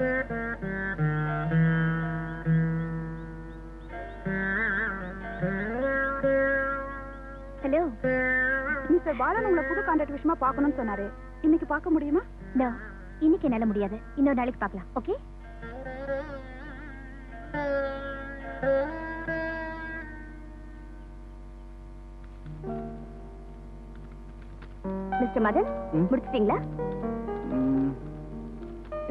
Hello mister Balan உங்களை புது contract விஷயமா பார்க்கணும்னு சொன்னாரு. இன்னைக்கு பார்க்க முடியுமா? இன்னைக்கு என்னால முடியாது. இன்னொரு நாளைக்கு பார்க்கலாம். ஓகே? மிஸ்டர் மதன், முடிச்சிட்டீங்களா?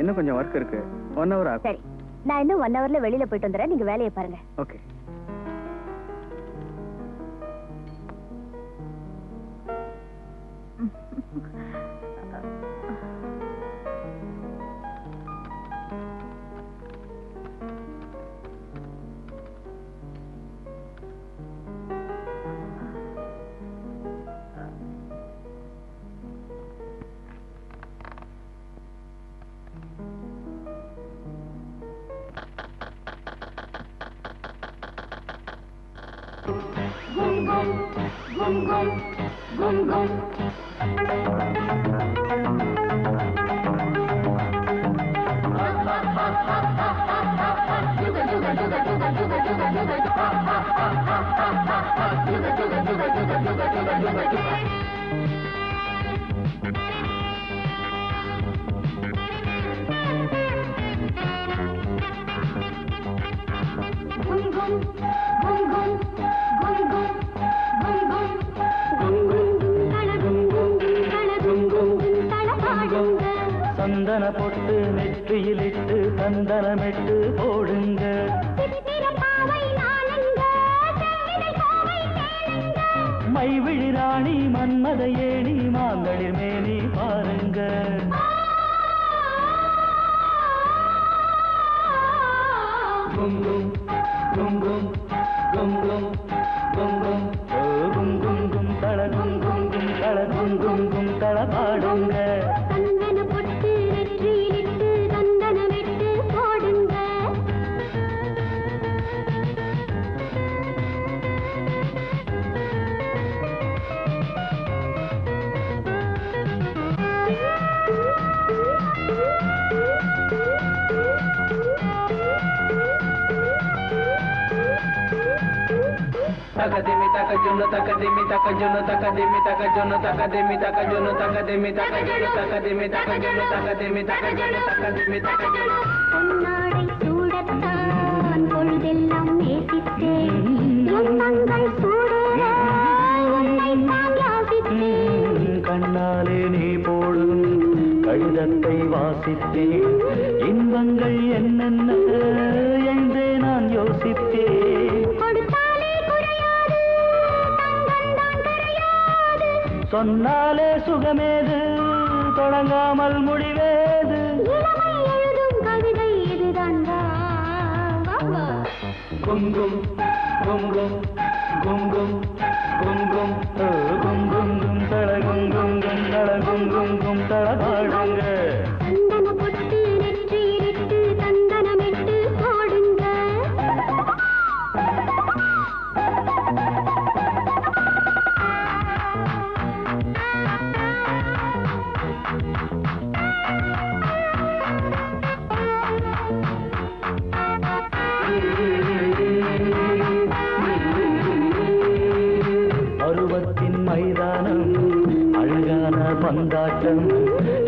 இன்னும் கொஞ்சம் ஒர்க் இருக்கு. 1 hour ஆகும். சரி, நான் இன்னும் 1 hourல வெளியில போயிட்டு வந்துறேன். நீங்க வேலையை பாருங்க. ஓகே. சந்தன பொட்டு நெற்றியிலிட்டு சந்தனமிட்டு போடுங்க. மைவிழி ராணி மன்மத ஏணி மாந்தளிர் மேனி பாருங்க. குங்கும் குங்கும் குங்கும் குங்கும் குங்கும் கும் தள குங்கும் கும் தள குங்கும் கும் தள பாடுங்க. Takademi takajono takademi takajono takademi takajono takademi takajono takademi takajono takademi takajono takademi takajono takademi takajono பொன்னாடை சூடத்தான் பொழுதெல்லாம் நேசித்தேன் எண்ணங்கள் சூட உன்னை நான் யாசித்தேன் கண்ணாலே நீ போடும் கடிதத்தை வாசித்தேன் இன்பங்கள் என்னென்ன என்றே நான் யோசித்தேன் சொன்னாலே சுகமேது தொடங்காமல் முடிவேது எழுதும் கவிதை இதுதான் குங்கும் குங்கும் குங்கும் குங்கும் குங்கும் கும் தள குங்கும் கும் தள குங்கும் கும் தள பாடுங்க. சந்தன பொட்டு நெற்றியிலிட்டு சந்தனமிட்டு போடுங்க. பருவத்தின் மைதானம் அழகான பந்தாட்டம்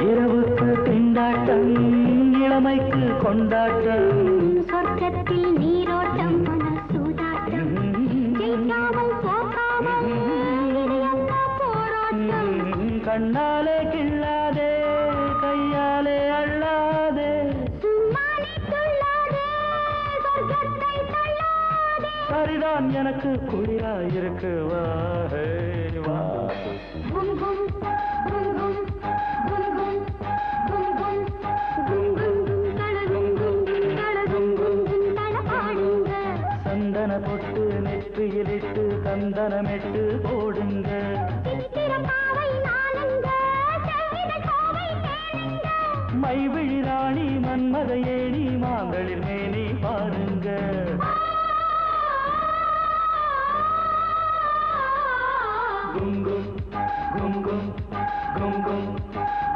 இரவுக்கு திண்டாட்டம் இளமைக்கு கொண்டாட்டம் சொர்க்கத்தில் நீரோட்டம் சூதாட்டம் ஜெயிக்காமல் போகாமல் போராட்டம் கண்ணாலே கிள்ளாதே கையாலே அள்ளாதே சரிதான் எனக்கு குளிராயிருக்கு வா வா சந்தன பொட்டு நெற்றியிலிட்டு சந்தனமிட்டு போடுங்க. மைவிழி ராணி மன்மத ஏணி மாந்தளிர் மேனி பாருங்க. குங்கும் குங்கும் குங்கும்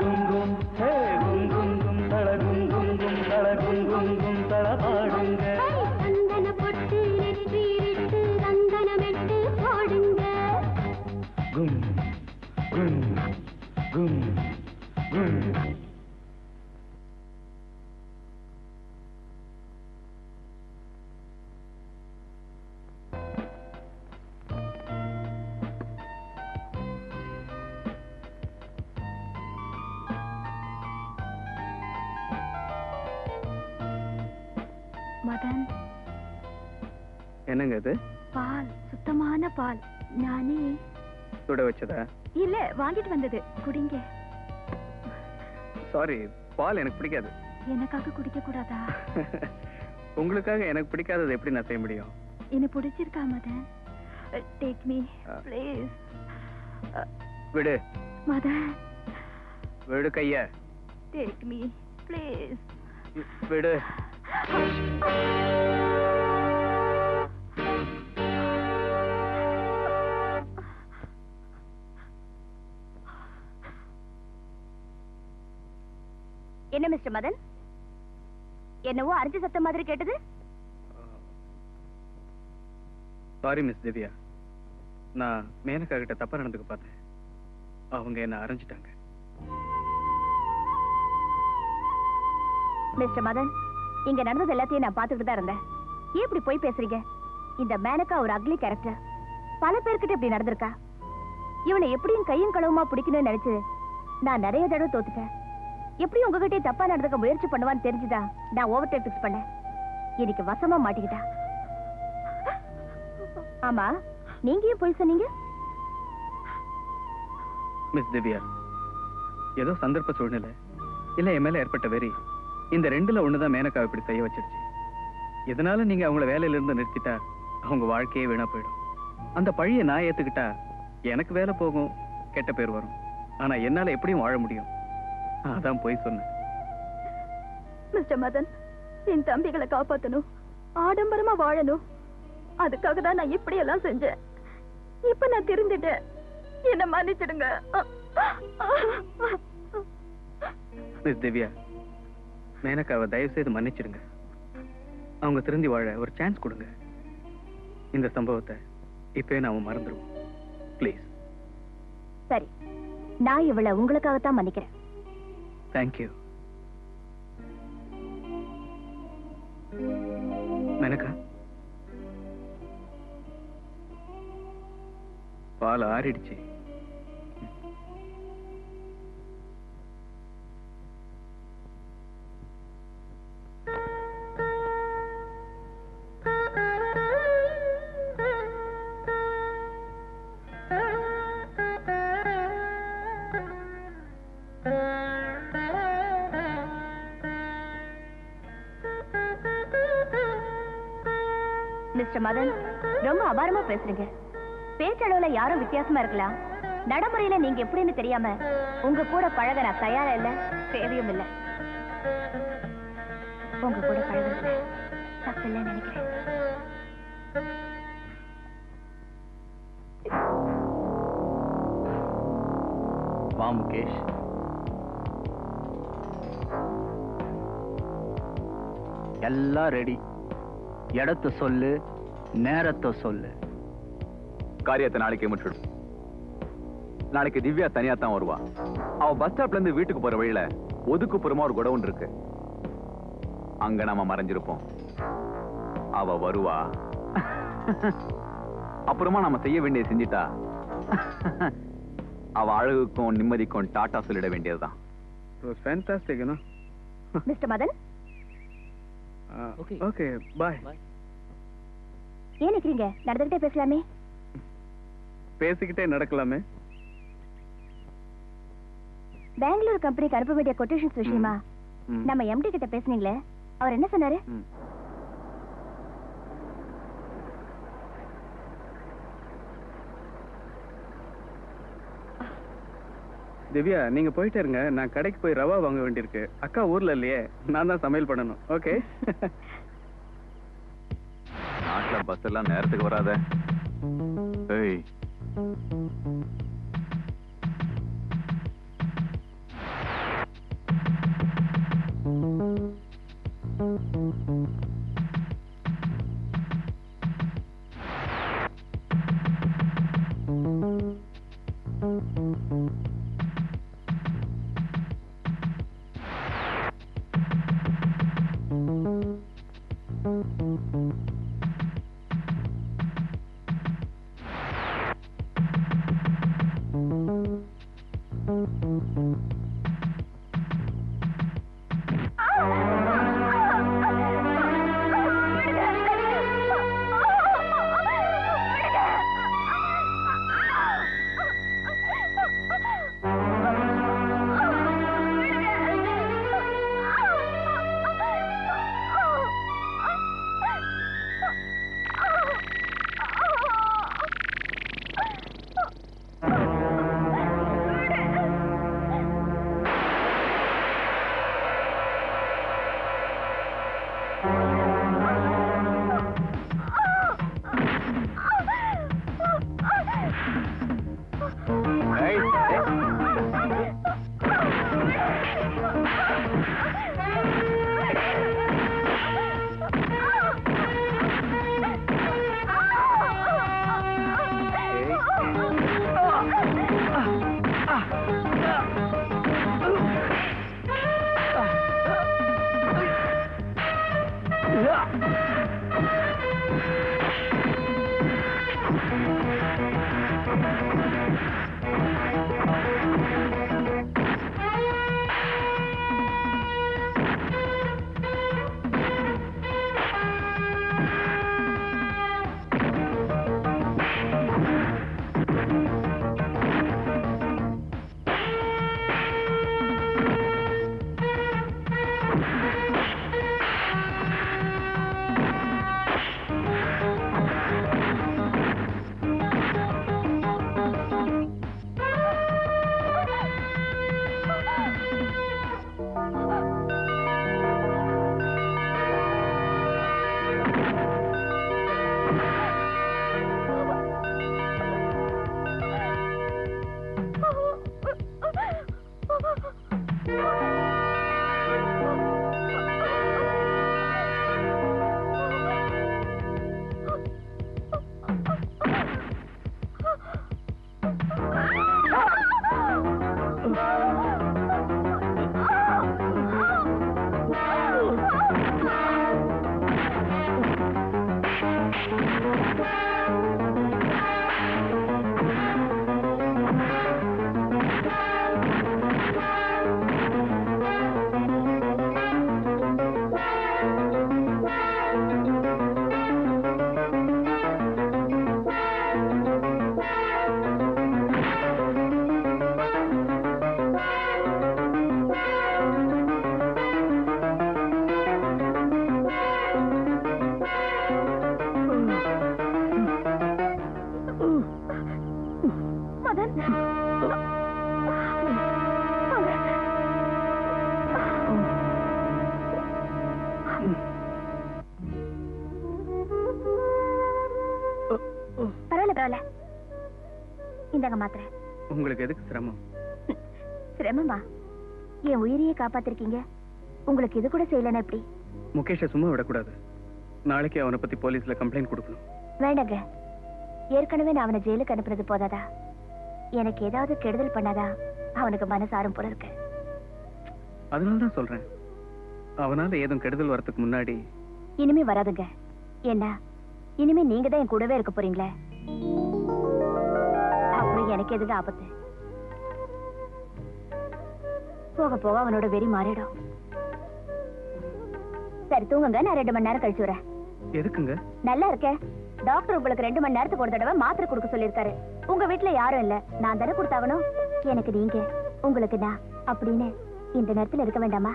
குங்கும் ஹே குங்கும் கும் தள குங்கும் கும் தள கும் கும் தளபாடுங்க சந்தன பொட்டு நெற்றியிட்டு சந்தனமெட்டு போடுங்க கும் கும் கும் கும் மதன், என்னங்க இது? பால், சுத்தமான பால். நானே சுட வச்சதா? இல்ல, வாங்கிட்டு வந்தது. குடிங்க. சாரி, பால் எனக்கு பிடிக்காது. எனக்காக குடிக்க கூடாதா? உங்களுக்காக எனக்கு பிடிக்காதது எப்படி நான் செய்ய முடியும்? எனக்கு பிடிச்சிருக்கா மதன்? Take me please. விடு மதன், விடு கைய. Take me please. விடு. என்ன மிஸ்டர் மதன், என்னவோ அரிசி சத்தம் மாதிரி கேட்டது? சாரி மிஸ் திவ்யா, நான் மேனகா கிட்ட தப்பா நடந்துக்க பார்த்தேன். அவங்க என்ன அரைஞ்சிட்டாங்க. மிஸ்டர் மதன், இங்க நடந்தது எல்லாத்தையும் நான் பார்த்துக்கிட்டு தான் இருந்தேன். ஏன் இப்படி போய் பேசுறீங்க? இந்த மேனகா ஒரு அக்லி கேரக்டர். பல பேர்கிட்ட இப்படி நடந்திருக்கா. இவனை எப்படியும் கையும் களவுமா பிடிக்கணும்னு நினைச்சு நான் நிறைய தடவை தோத்துட்டேன். எப்படியும் உங்ககிட்ட தப்பா நடந்துக்க முயற்சி பண்ணுவான்னு தெரிஞ்சுதான் நான் ஓவர் டைம் பிக்ஸ் பண்ணேன். இன்னைக்கு வசமா மாட்டிக்கிட்டா. ஆமா, நீங்க ஏன் போய் சொன்னீங்க? மிஸ் திவ்யா, ஏதோ சந்தர்ப்ப சூழ்நிலை இல்ல என் மேல ஏற்பட்ட வெறி, இந்த ரெண்டுல ஒண்ணுதான் மேனகாவை இப்படி செய்ய வச்சிருச்சு. இதனால நீங்க அவங்கள வேலையில இருந்து நிறுத்திட்டா அவங்க வாழ்க்கையே வீணா போயிடும். அந்த பழியை நான் ஏத்துக்கிட்டா எனக்கு வேலை போகும், கெட்ட பேர் வரும். ஆனா என்னால எப்படியும் வாழ முடியும். அதான் போய் சொன்னேன். மிஸ்டர் மதன், என் தம்பிகளை காப்பாத்தணும், ஆடம்பரமா வாழணும். அதுக்காக தான் நான் இப்படி எல்லாம் செஞ்சேன். இப்ப நான் திருந்திட்டேன். என்ன மன்னிச்சிடுங்க. மிஸ் திவ்யா, மேனகாவை தயவு செய்து மன்னிச்சிடுங்க. அவங்க திருந்தி வாழ ஒரு சான்ஸ் கொடுங்க. இந்த சம்பவத்தை இப்பவே நாம மறந்துடுவோம் ப்ளீஸ். சரி, நான் இவளை உங்களுக்காகத்தான் மன்னிக்கிறேன். தேங்க்யூ. மேனகா, பால் ஆறிடுச்சு. மிஸ்டர் மதன், ரொம்ப அபாரமா பேசுறீங்க. பேச்சளவுல யாரும் வித்தியாசமா இருக்கலாம். நடைமுறையில நீங்க எப்படின்னு தெரியாம உங்க கூட பழக நான் தயாரா இல்ல, தேவையும் இல்ல. உங்க கூட பழகுறதுல தப்பு இல்லைன்னு நினைக்கிறேன். வா முகேஷ். எல்லாம் ரெடி. இடத்தை சொல்லு, நேரத்தை சொல்லு. காரியத்தை நாளைக்கே முடிச்சிடும். நாளைக்கு திவ்யா தனியா தான் வருவா. அவ பஸ் ஸ்டாப்ல இருந்து வீட்டுக்கு போற வழியில ஒதுக்குப்புறமா ஒரு குடவுன் இருக்கு. அங்க நாம மறைஞ்சிருப்போம். அவ வருவா. அப்புறமா நாம செய்ய வேண்டியது செஞ்சிட்டா அவ அழகுக்கும் நிம்மதிக்கும் டாட்டா சொல்லிட வேண்டியதுதான். Fantastic, you know. Mister Madan, okay bye. ஏன் நிக்கிறீங்க? நடந்துகிட்டே பேசலாமே. பேசிக்கிட்டே நடக்கலாமே. பெங்களூர் கம்பெனிக்கு அனுப்ப வேண்டிய கொட்டேஷன்ஸ் விஷயமா நம்ம எம்டி கிட்ட பேசுனீங்களே, அவர் என்ன சொன்னாரு? திவ்யா, நீங்க போயிட்டே இருங்க. நான் கடைக்கு போய் ரவா வாங்க வேண்டியிருக்கு. அக்கா ஊர்ல இல்லையே, நான் தான் சமையல் பண்ணணும். ஓகே. நாட்டுல பஸ் எல்லாம் நேரத்துக்கு வராத. ஏய், இந்தாங்க மாத்திரை. உங்களுக்கு எதுக்கு சிரமம்? சிரமமா? என் உயிரையே காப்பாத்திருக்கீங்க, உங்களுக்கு இது கூட செய்யலன்னா எப்படி? முகேஷை சும்மா விடக்கூடாது. நாளைக்கு அவனை பத்தி போலீஸ்ல கம்ப்ளைண்ட் கொடுக்கணும். வேண்டாங்க, ஏற்கனவே நான் அவனை ஜெயிலுக்கு அனுப்புறது போதாதா? எனக்கு ஏதாவது கெடுதல் பண்ணாதா அவனுக்கு மனசாரும் போல இருக்கு. அதனாலதான் சொல்றேன், அவனால ஏதும் கெடுதல் வரதுக்கு முன்னாடி. இனிமே வராதுங்க. என்ன இனிமே நீங்க தான் என் கூடவே இருக்க போறீங்களே, அப்புறம் எனக்கு எதுக்கு ஆபத்து? போக போக அவனோட வெறி மாறிடும். சரி தூங்குங்க, நான் 2 மணி நேரம் கழிச்சு வரேன். எதுக்குங்க? நல்லா இருக்க. டாக்டர் உங்களுக்கு 2 மணி நேரத்துக்கு ஒரு தடவை மாத்திரை கொடுக்க சொல்லிருக்காரு. உங்க வீட்டுல யாரும் இல்ல, நான் தானே கொடுத்தாகணும். எனக்கு நீங்க, உங்களுக்கு நான் அப்படின்னு இந்த நேரத்துல இருக்க வேண்டாமா?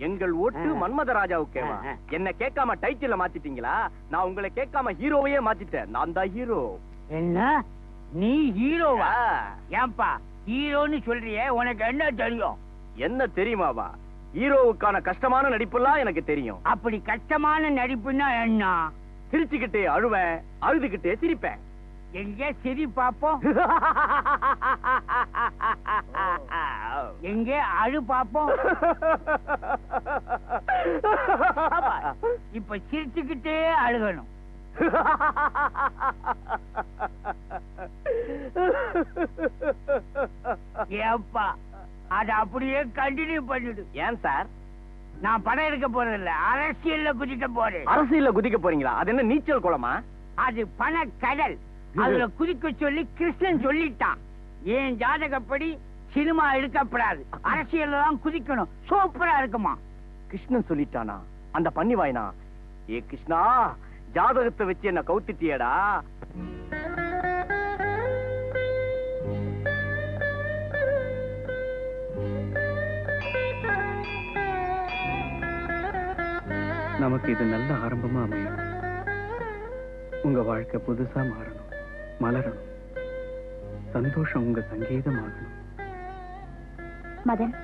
எங்கள் ஓட்டு மன்மதராஜாவுக்கேவா? என்ன கேட்காம டைட்டில மாத்திட்டீங்களா? நான் உங்களை கேட்காம ஹீரோவையே மாத்திட்டேன். நான் தான் ஹீரோ. என்ன நீ ஹீரோவா? ஏன்பா ஹீரோன்னு சொல்றியே, உனக்கு என்ன தெரியும்? என்ன தெரியுமாவா? ஹீரோவுக்கான கஷ்டமான நடிப்புலாம் எனக்கு தெரியும். அப்படி கஷ்டமான நடிப்புன்னா என்ன? சிரிச்சுக்கிட்டே அழுவேன், அழுதுகிட்டே சிரிப்பேன். எங்க சிரி பாப்போம், எங்க அழு பாப்போம். இப்ப சிரிச்சுக்கிட்டே அழுகணும். ஏப்பா அத அப்படியே கண்டினியூ பண்ணிடு. ஏன் சார்? நான் படம் எடுக்க போறதில்ல, அரசியல்ல குதிக்க போறேன். அரசியல்ல குதிக்க போறீங்களா? அது என்ன நீச்சல் குளமா? அது பண கடல். அதுல குதிக்க சொல்லி கிருஷ்ணன் சொல்லிட்டான். ஏன் ஜாதகப்படி சினிமா எடுக்கப்படாது, அரசியல்ல தான் குதிக்கணும். சூப்பரா இருக்குமா? கிருஷ்ணன் சொல்லிட்டானா? அந்த பண்ணி வாயினா? ஏ கிருஷ்ணா, ஜாதகத்தை வச்சு என்ன கவுத்திட்டியடா. நமக்கு இது நல்ல ஆரம்பமா அமையும். உங்க வாழ்க்கை புதுசா மாறணும், மலரணும். சந்தோஷம் உங்க சங்கீதம் ஆகணும். மதன்,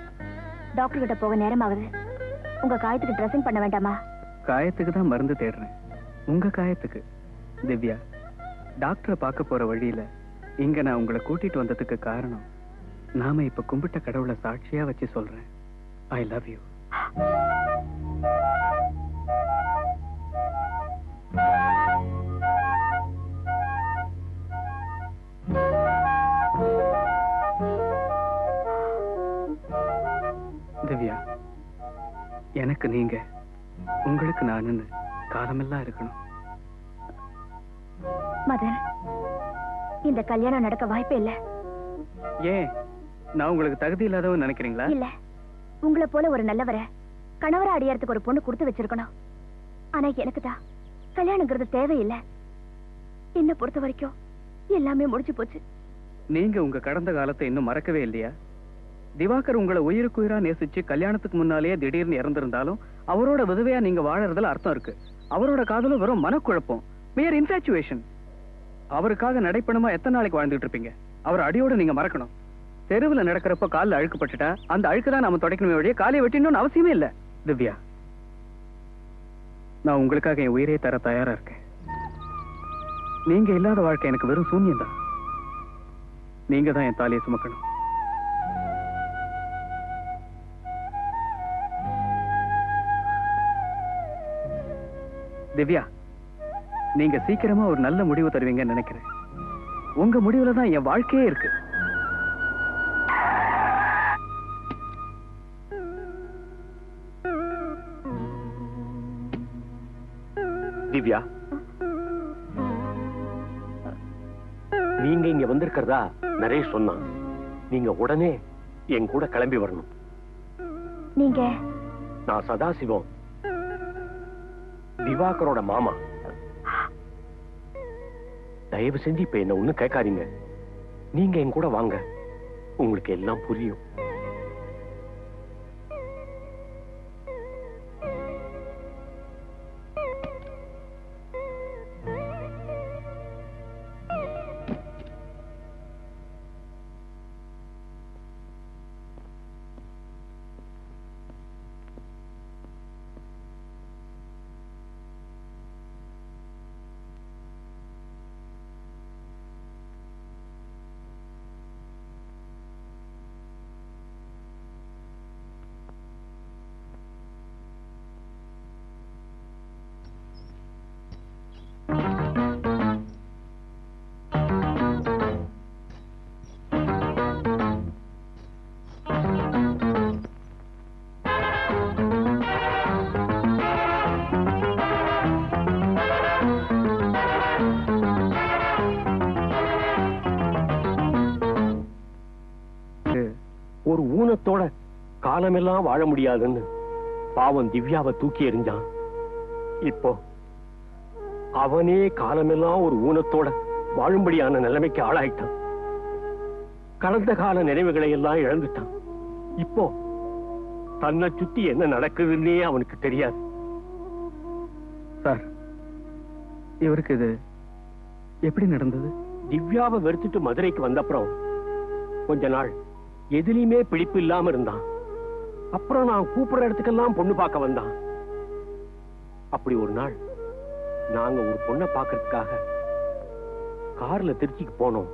டாக்டர் கிட்ட போக நேரம் ஆகுது. உங்க காயத்துக்கு ட்ரெஸ்ஸிங் பண்ண வேண்டாமா? காயத்துக்கு தான் மருந்து தேடுறேன். உங்க காயத்துக்கு. திவ்யா, டாக்டரை பார்க்க போற வழியில இங்க நான் உங்களை கூட்டிட்டு வந்ததுக்கு காரணம், நாம இப்ப கும்பிட்ட கடவுளை சாட்சியா வச்சு சொல்றேன். I love you. திவ்யா, எனக்கு நீங்க, உங்களுக்கு நானுன்னு காலமெல்லாம் இருக்கணும். மதன், இந்த கல்யாணம் நடக்க வாய்ப்பே இல்ல. ஏன், நான் உங்களுக்கு தகுதி இல்லாதவன் நினைக்கிறீங்களா? இல்ல, உங்களை போல ஒரு நல்லவரை கணவரா அடியறதுக்கு ஒரு பொண்ணு கொடுத்து வச்சிருக்கணும். ஆனா எனக்கு தான் கல்யாணங்கிறது தேவையில்லை. என்ன பொறுத்த வரைக்கும் எல்லாமே முடிச்சு போச்சு. நீங்க உங்க கடந்த காலத்தை இன்னும் மறக்கவே இல்லையா? திவாகர் உங்களை உயிருக்கு உயிரா நேசிச்சு கல்யாணத்துக்கு முன்னாலேயே திடீர்னு இறந்திருந்தாலும் அவரோட விதவையா நீங்க வாழறதுல அர்த்தம் இருக்கு. அவரோட காதலும் வெறும் மனக்குழப்பம், மேயர் இன்ஃபாச்சுவேஷன். அவருக்காக நடைப்பணமா எத்தனை நாளைக்கு வாழ்ந்துட்டு இருப்பீங்க? அவர் அடியோட நீங்க மறக்கணும். தெருவில் நடக்கிறப்ப காலில் அழுக்குப்பட்டுட்டா அந்த அழுக்கு தான் நாம தொடக்கணுமே வழியே காலையை வெட்டினோன்னு அவசியமே இல்லை. திவ்யா, நான் உங்களுக்காக என் உயிரே தர தயாரா இருக்கேன். நீங்க இல்லாத வாழ்க்கை எனக்கு வெறும் சூன்யம் தான். நீங்க தான் என் தாலியை சுமக்கணும். திவ்யா, நீங்க சீக்கிரமா ஒரு நல்ல முடிவு தருவீங்கன்னு நினைக்கிறேன். உங்க முடிவுல தான் என் வாழ்க்கையே இருக்கு. திவ்யா, நீங்க இங்க வந்திருக்கிறதா நிறைய சொன்னான். நீங்க உடனே என் கூட கிளம்பி வரணும். நீங்க? நான் சதாசிவம், திவாகரோட மாமா. தயவு செஞ்சு இப்ப என்ன ஒண்ணு கேட்காதீங்க. நீங்க என் கூட வாங்க, உங்களுக்கு எல்லாம் புரியும். ஒரு ஊனத்தோட காலமெல்லாம் வாழ முடியாதுன்னு பாவம் திவ்யாவை தூக்கி எறிஞ்சான். இப்போ அவனே காலமெல்லாம் ஒரு ஊனத்தோட வாழும்படியான நிலைமைக்கு ஆளாயிட்டான். கடந்த கால நினைவுகளை எல்லாம் இழந்துட்டான். இப்போ தன்னை சுத்தி என்ன நடக்குதுன்னே அவனுக்கு தெரியாது. சார், இவருக்கு இது எப்படி நடந்தது? திவ்யாவை வெறுத்துட்டு மதுரைக்கு வந்த அப்புறம் கொஞ்ச நாள் எதிலையுமே பிடிப்பு இல்லாம இருந்தான். அப்புறம் நான் கூப்பிடுற இடத்துக்கெல்லாம் பொண்ணு பார்க்க வந்தான். அப்படி ஒரு நாள் நாங்க ஒரு பொண்ணை பாக்குறதுக்காக கார்ல திருச்சிக்கு போனோம்.